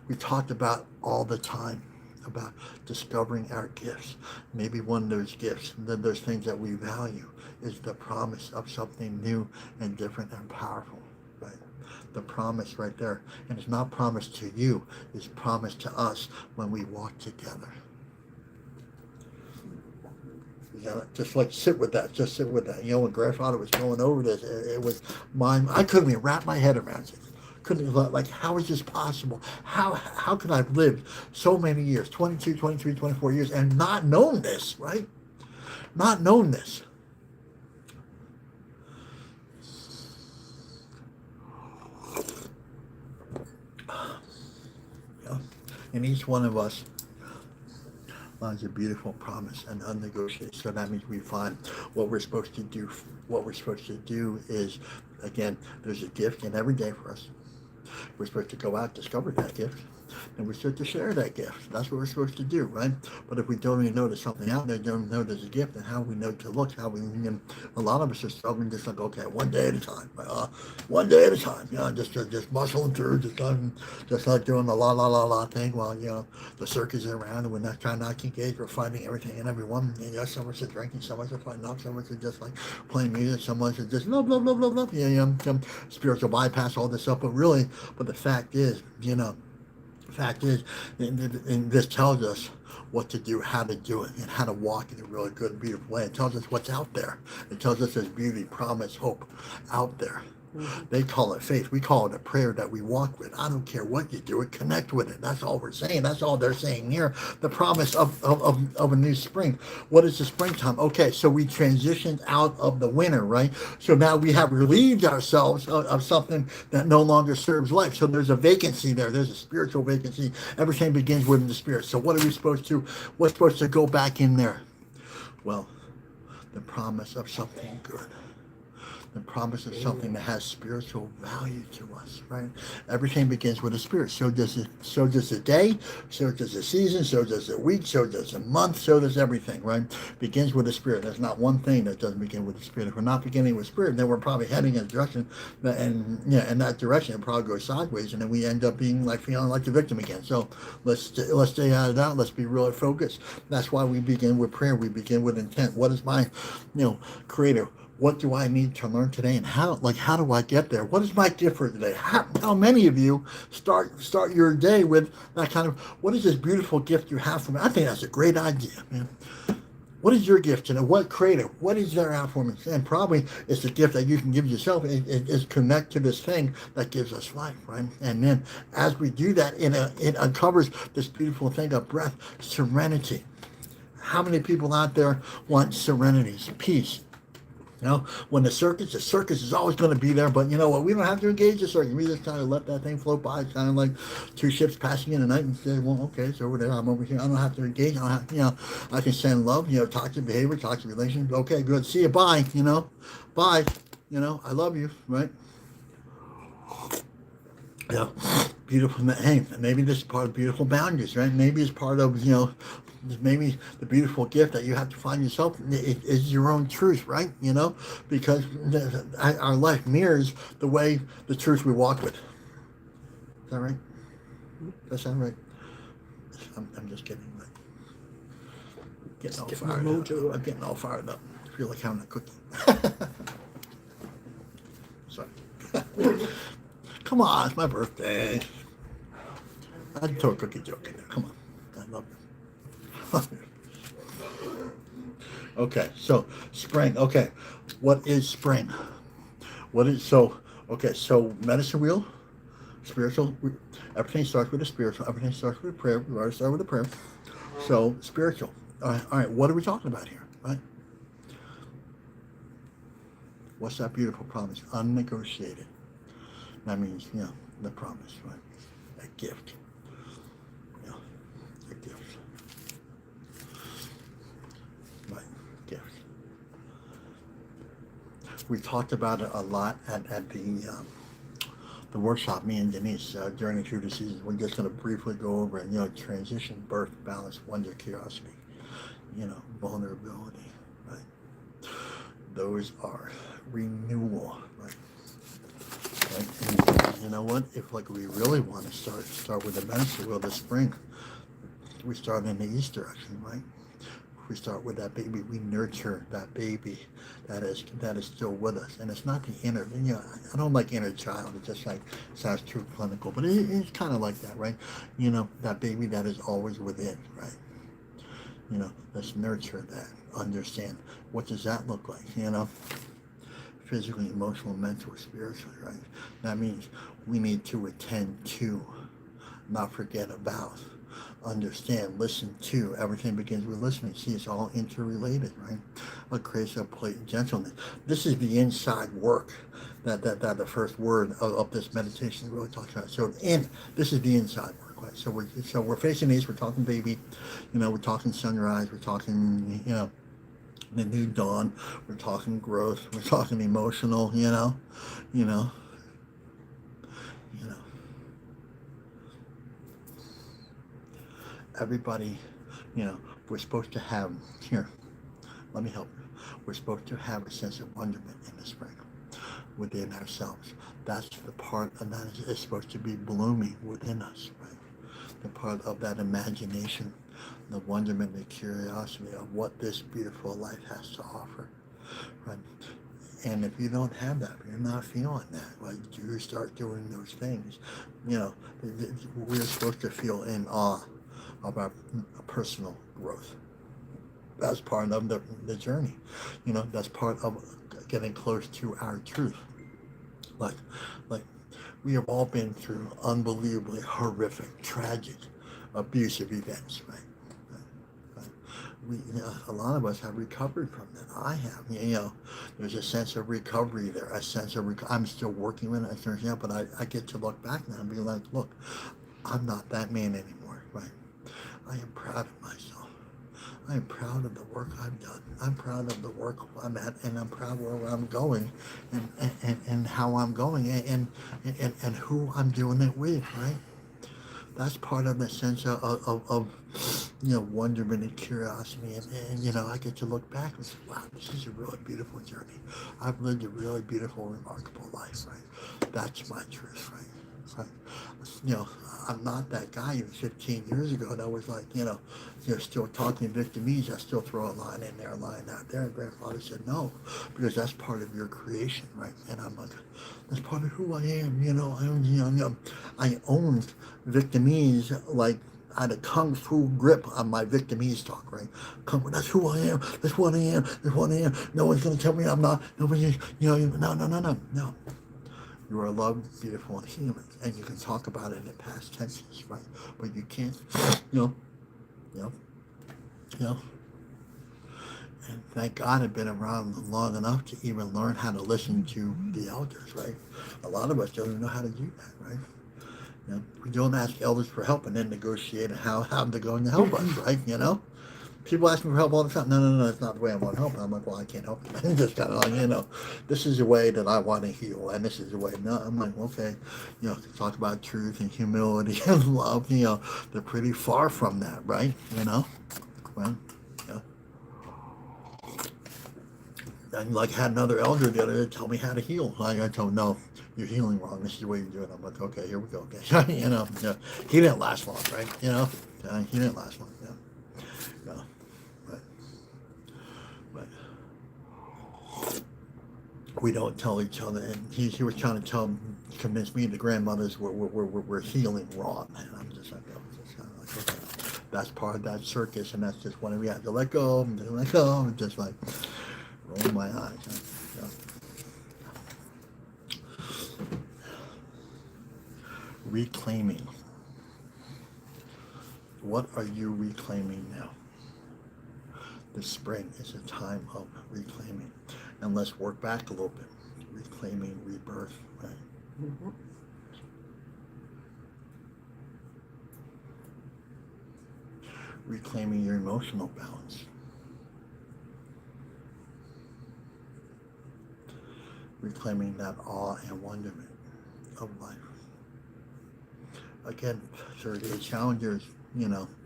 we talked about all the time about discovering our gifts. Maybe one of those gifts, those things that we value, is the promise of something new and different and powerful, right? The promise right there. And it's not promised to you, it's promised to us when we walk together. Just like sit with that. When Grandfather was going over this, it was mine. I couldn't even wrap my head around it. How is this possible? How could I have lived so many years, 22, 23, 24 years, and not known this, right? Not known this. And each one of us lies a beautiful promise and unnegotiated. So that means we find what we're supposed to do. What we're supposed to do is, again, there's a gift in every day for us. We're supposed to go out, discover that gift, and we're supposed to share that gift. That's what we're supposed to do, right? But if we don't even know there's something out there, don't know there's a gift, and how we know to look, a lot of us are struggling just like, okay, one day at a time, just muscling through, just like doing the la thing while, the circus is around, and we're not trying not to engage, we're fighting everything and everyone. Some of us are drinking, some of us are fighting up, some of us are just like playing music, some of us are just blah, blah, blah, blah, blah, some spiritual bypass, all this stuff, but the fact is, and this tells us what to do, how to do it, and how to walk in a really good, beautiful way. It tells us what's out there. It tells us there's beauty, promise, hope out there. Mm-hmm. They call it faith. We call it a prayer that we walk with. I don't care what you do, connect with it. That's all we're saying. That's all they're saying here. The promise of a new spring. What is the springtime? Okay, so we transitioned out of the winter, right? So now we have relieved ourselves of something that no longer serves life. So there's a vacancy there. There's a spiritual vacancy. Everything begins within the spirit. So what are we supposed to, what's supposed to go back in there? Well, the promise of something good. The promise of something that has spiritual value to us, right? Everything begins with a spirit. So does the day, so does the season, so does the week, so does the month, so does everything, right? Begins with a spirit. There's not one thing that doesn't begin with a spirit. If we're not beginning with spirit, then we're probably heading in a direction, in that direction it probably goes sideways, and then we end up feeling like the victim again. So let's stay out of that. Let's be really focused. That's why we begin with prayer. We begin with intent. What is my, Creator? What do I need to learn today, and how do I get there? What is my gift for today? How many of you start your day with that kind of, what is this beautiful gift you have for me? I think that's a great idea, man. What is your gift today? What Creator? What is there out for me? And probably it's a gift that you can give yourself. It is connect to this thing that gives us life, right? And then as we do that, it uncovers this beautiful thing of breath, serenity. How many people out there want serenity, peace? When the circus is always going to be there, but you know what? We don't have to engage the circus. We just kind of let that thing float by. It's kind of like two ships passing in the night and say, well, okay, it's over there. I'm over here. I don't have to engage. I don't have, I can send love, toxic behavior, toxic relations. Okay, good. See you. Bye. Bye. I love you. Right. Yeah. Beautiful. Hey, maybe this is part of beautiful boundaries, right? Maybe it's part of, maybe the beautiful gift that you have to find yourself is your own truth, right? Because our life mirrors the truth we walk with. Is that right? Does that sound right? I'm just kidding. Right? Getting all fired up. I'm getting all fired up. I feel like having a cookie. Sorry. Come on, it's my birthday. I'd throw a cookie joke in there. Come on. I love you. Okay, so spring. Okay, what is spring? What is so? Okay, so medicine wheel, spiritual. Everything starts with a spiritual. Everything starts with a prayer. We already started with a prayer. So spiritual. All right. What are we talking about here? Right? What's that beautiful promise? Unnegotiated. That means the promise, right? A gift. Yeah, a gift. Right, gift. We talked about it a lot at the workshop, me and Denise, during through the season. We're just going to briefly go over it, transition, birth, balance, wonder, curiosity, vulnerability, right? Those are renewal, right? Right? And you know what? If like we really want to start with the medicine wheel this spring, we start in the east direction, right? We start with that baby. We nurture that baby that is still with us, and it's not the inner. I don't like inner child. It just like sounds too clinical, but it's kind of like that, right? That baby that is always within, right? Let's nurture that. Understand what does that look like? Physically, emotional, mental, spiritually, right? That means we need to attend to, not forget about, understand, listen to. Everything begins with listening. See, it's all interrelated, right? What creates a plate gentleness. This is the inside work that the first word of this meditation really talks about. So this is the inside work, right? So we're facing these. We're talking baby, we're talking sunrise. We're talking the new dawn. We're talking growth. We're talking emotional. You know, you know. Everybody, we're supposed to have here. Let me help you. We're supposed to have a sense of wonderment in the spring within ourselves. That's the part of that is supposed to be blooming within us, right? The part of that imagination, the wonderment, the curiosity of what this beautiful life has to offer, right? And if you don't have that, if you're not feeling that, like you start doing those things, we're supposed to feel in awe of our personal growth. That's part of the journey. That's part of getting close to our truth. Like, like we have all been through unbelievably horrific, tragic, abusive events, right? Right. A lot of us have recovered from that. I have. There's a sense of recovery there. A sense of I'm still working with it. But I get to look back now and be like, look, I'm not that man anymore, right? I am proud of myself. I am proud of the work I've done. I'm proud of the work I'm at, and I'm proud where I'm going, and how I'm going, and who I'm doing it with, right? That's part of the sense of wonderment and curiosity, and I get to look back and say, wow, this is a really beautiful journey. I've lived a really beautiful, remarkable life, right? That's my truth, right? Right. I'm not that guy 15 years ago that was like, still talking victimese. I still throw a line in there, a line out there. And grandfather said no, because that's part of your creation, right? And I'm like, that's part of who I am. I owned victimese like I had a kung fu grip on my victimese talk, right? That's who I am. That's what I am. That's what I am. No one's gonna tell me I'm not. Nobody, no. You are loved, beautiful, and human, and you can talk about it in past tenses, right? But you can't, you know, you know. And thank God I've been around long enough to even learn how to listen to the elders, right? A lot of us don't even know how to do that, right? We don't ask elders for help and then negotiate how they're going to help us, right? People ask me for help all the time. No, that's not the way I want to help. I'm like, well, I can't help you. I'm just kind of like, this is the way that I want to heal, and this is the way. No, I'm like, okay, talk about truth and humility and love. They're pretty far from that, right? Well, and like had another elder the other day tell me how to heal. I told him, no, you're healing wrong. This is the way you do it. I'm like, okay, here we go. Okay. He didn't last long, right? He didn't last long. But we don't tell each other. And he was trying to convince me the grandmothers were healing wrong. And I'm just like, oh, just kind of like, okay. That's part of that circus, and that's just when we have to let go and just let go and just like roll my eyes. Yeah. Reclaiming. What are you reclaiming now? The spring is a time of reclaiming. And let's work back a little bit. Reclaiming rebirth, right? Mm-hmm. Reclaiming your emotional balance. Reclaiming that awe and wonderment of life. Again, 38 challengers,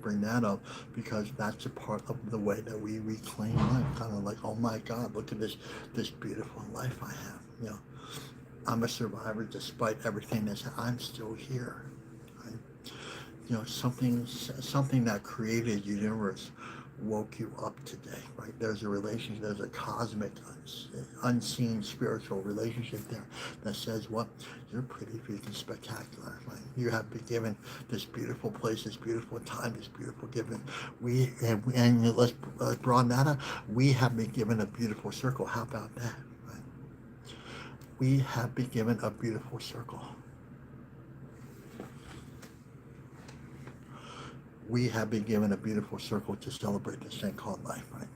bring that up because that's a part of the way that we reclaim life. Kind of like, oh my God, look at this beautiful life I have. I'm a survivor despite everything I'm still here. Right? Something that created the universe woke you up today, right? There's a relationship, there's a cosmic, unseen spiritual relationship there that says, what? You're pretty freaking spectacular, right? You have been given this beautiful place, this beautiful time, this beautiful given. And let's broaden that up. We have been given a beautiful circle. How about that, right? We have been given a beautiful circle. We have been given a beautiful circle to celebrate this thing called life, right?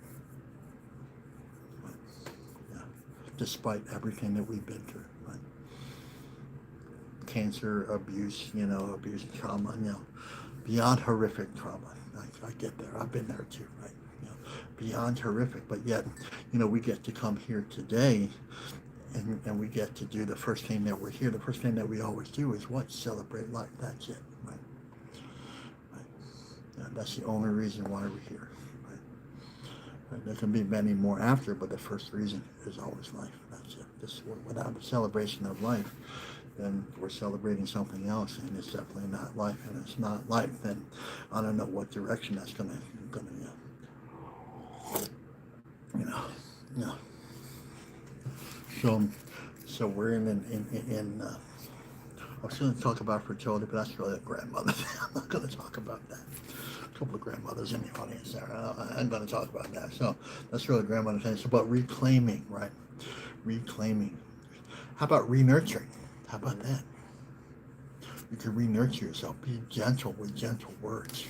Yeah. Despite everything that we've been through, right? Cancer, abuse, abuse, trauma, beyond horrific trauma. I get there. I've been there too, right? Beyond horrific, but yet, we get to come here today and we get to do the first thing that we're here. The first thing that we always do is what? Celebrate life. That's it, right? That's the only reason why we're here. Right? There can be many more after, but the first reason is always life. That's it. Without a celebration of life, then we're celebrating something else, and it's definitely not life. And it's not life, then I don't know what direction that's gonna So we're in. I was going to talk about fertility, but that's really a grandmother. I'm not going to talk about that. A couple of grandmothers in the audience there. I'm going to talk about that. So that's really grandmother thing. It's about reclaiming, right? Reclaiming. How about re-nurturing? How about that? You can re-nurture yourself. Be gentle with gentle words.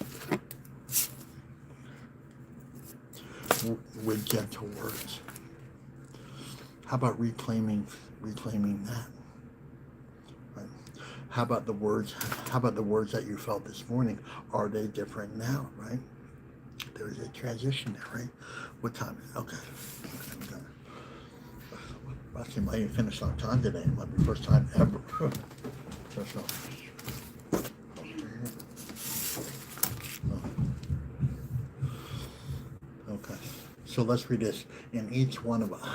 With gentle words. How about reclaiming that? How about the words? How about the words that you felt this morning? Are they different now, right? There's a transition there, right? What time is it? Okay. Actually, might even finish on time today. It might be the first time ever. Okay. So let's read this. In each one of us,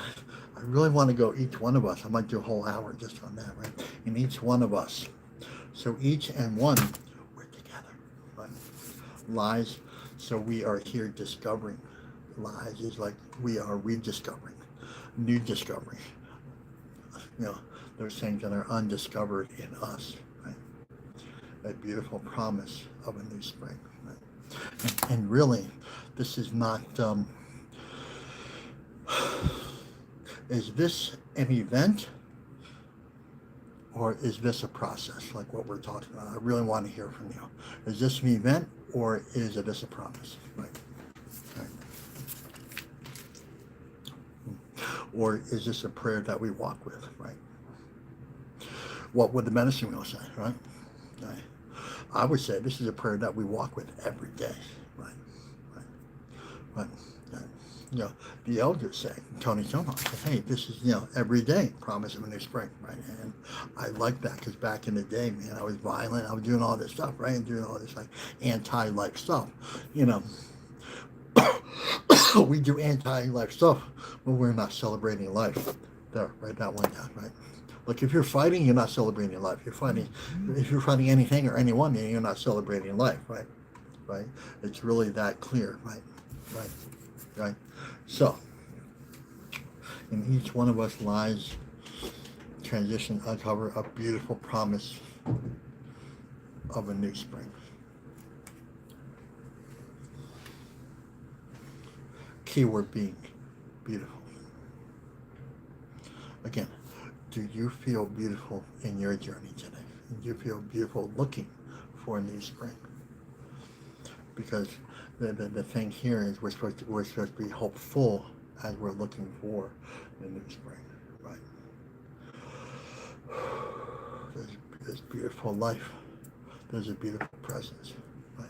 I really want to go each one of us. I might do a whole hour just on that, right? In each one of us. So each and one, we're together, right? Lies, so we are here discovering. Lies is like we are rediscovering, new discovery. There's things that are undiscovered in us, right? A beautiful promise of a new spring, right? And really, this is not, is this an event? Or is this a process, like what we're talking about? I really want to hear from you. Is this an event, or is this a promise? Right. Or is this a prayer that we walk with, right? What would the medicine wheel say, right? I would say this is a prayer that we walk with every day, right? The elders say, Tony Tomo said, hey, this is, every day, promise of a new spring, right? And I like that because back in the day, man, I was violent. I was doing all this stuff, right? And doing all this like anti-life stuff, We do anti-life stuff when we're not celebrating life. There, write that one down, right? Like if you're fighting, you're not celebrating life. If you're fighting anything or anyone, you're not celebrating life, right? Right? It's really that clear, right? So, in each one of us lies transition, uncover a beautiful promise of a new spring. keyword being beautiful. Again, do you feel beautiful in your journey today? Do you feel beautiful looking for a new spring? Because the thing here is we're supposed to be hopeful as we're looking for the new spring, right? There's beautiful life. There's a beautiful presence, right?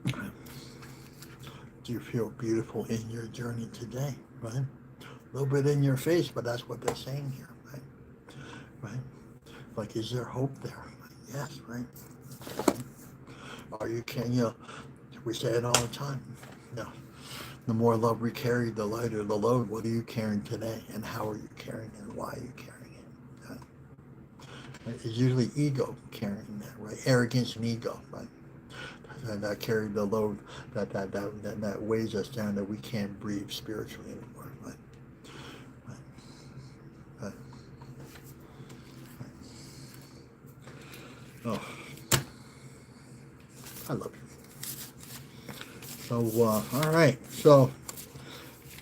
Right. Do you feel beautiful in your journey today, right? A little bit in your face, but that's what they're saying here, right? Right? Like, is there hope there? Yes, right? Are you, we say it all the time. No. The more love we carry, the lighter the load. What are you carrying today? And how are you carrying it? And why are you carrying it? Right? It's usually ego carrying that, right? Arrogance and ego, right? That carry the load that weighs us down, that we can't breathe spiritually anymore, right? Right. Right. Right. Oh, I love you. So, all right. So,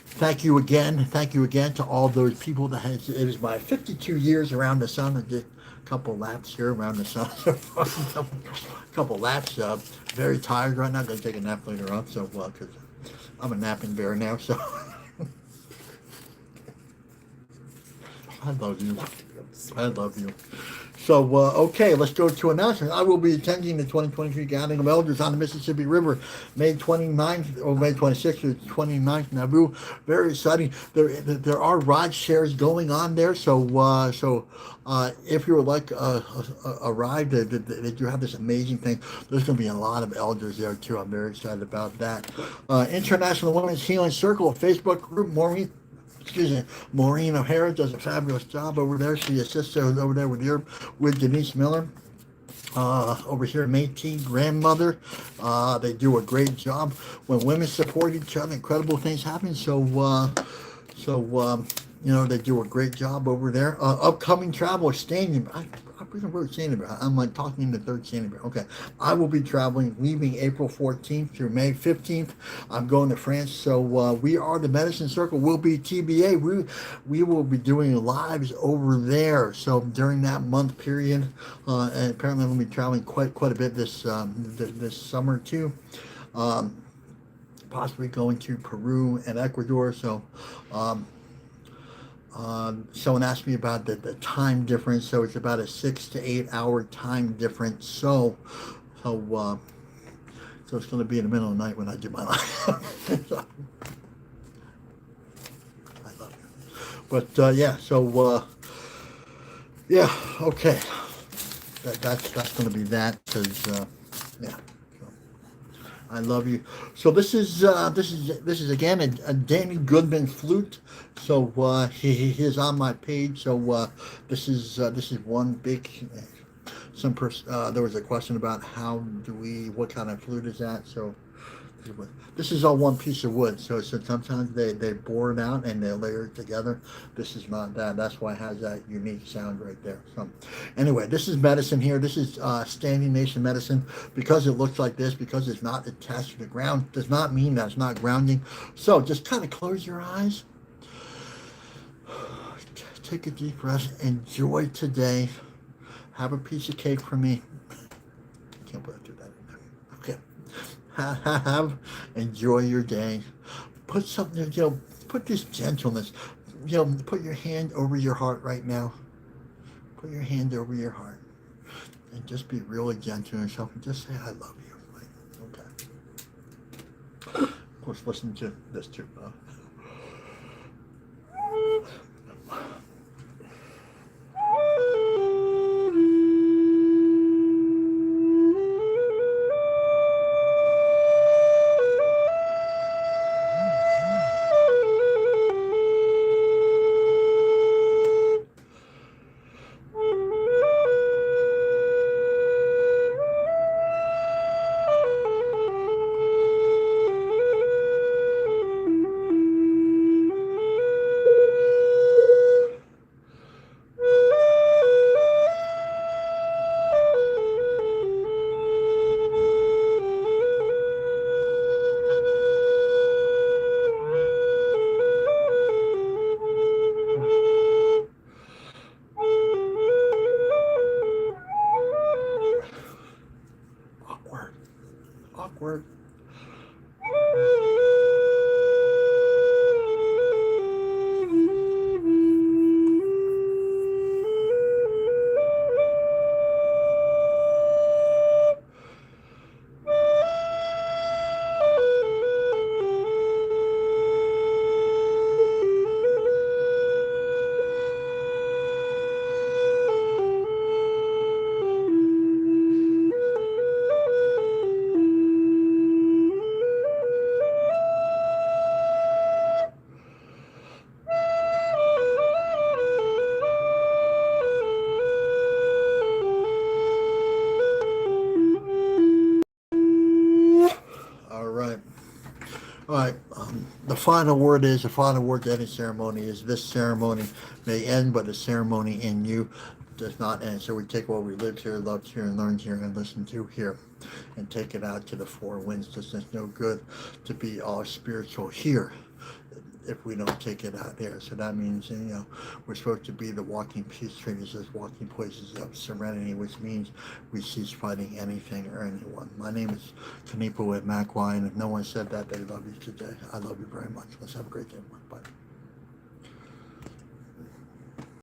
thank you again. Thank you again to all those people that has. It is my 52 years around the sun. I did a couple laps here around the sun. couple laps. Very tired right now. I'm gonna take a nap later on. So, because I'm a napping bear now. So, I love you. I love you. So, okay, let's go to announcements. I will be attending the 2023 Gathering of Elders on the Mississippi River, May 29th or May 26th or 29th, Nauvoo. Very exciting. There are ride shares going on there. So, if you would like a ride, that you have this amazing thing, there's going to be a lot of elders there too. I'm very excited about that. International Women's Healing Circle Facebook group, Maureen O'Hara does a fabulous job over there. She assists over there with Denise Miller. Over here, Métis grandmother. They do a great job. When women support each other, incredible things happen. So, they do a great job over there. Upcoming travel, standing. I wrote standing bear. I'm like talking in the third standing bear. Okay. I will be traveling, leaving April 14th through May 15th. I'm going to France. So we are the Medicine Circle. We'll be TBA. We will be doing lives over there. So during that month period, and apparently we'll be traveling quite a bit this summer too. Possibly going to Peru and Ecuador. So. Someone asked me about the time difference, so it's about a 6 to 8 hour time difference. So it's going to be in the middle of the night when I do my life. So, I love you. But yeah, so yeah, okay. That's going to be that because yeah. I love you. So this is again a Danny Goodman flute. So he is on my page. So this is one big. There was a question about what kind of flute is that? So this is all one piece of wood. So sometimes they bore it out and they layer it together. This is not that. That's why it has that unique sound right there. So anyway, this is medicine here. This is Standing Nation medicine. Because it looks like this, because it's not attached to the ground, does not mean that it's not grounding. So just kind of close your eyes. Take a deep breath. Enjoy today. Have a piece of cake for me. I can't believe I do that. Okay. Enjoy your day. Put something, put this gentleness, put your hand over your heart right now. Put your hand over your heart. And just be really gentle with yourself and just say, I love you. Okay. Of course, listen to this too. word. All right. All right. The final word is the final word to any ceremony is this ceremony may end, but the ceremony in you does not end. So we take what we lived here, loved here, and learned here, and listened to here, and take it out to the four winds. Does us no good to be all spiritual here if we don't take it out there. So that means, we're supposed to be the walking peace trees, as walking places of serenity, which means we cease fighting anything or anyone. My name is Kanipo with Mac Wine. If no one said that, they love you today. I love you very much. Let's have a great day, everyone. Bye.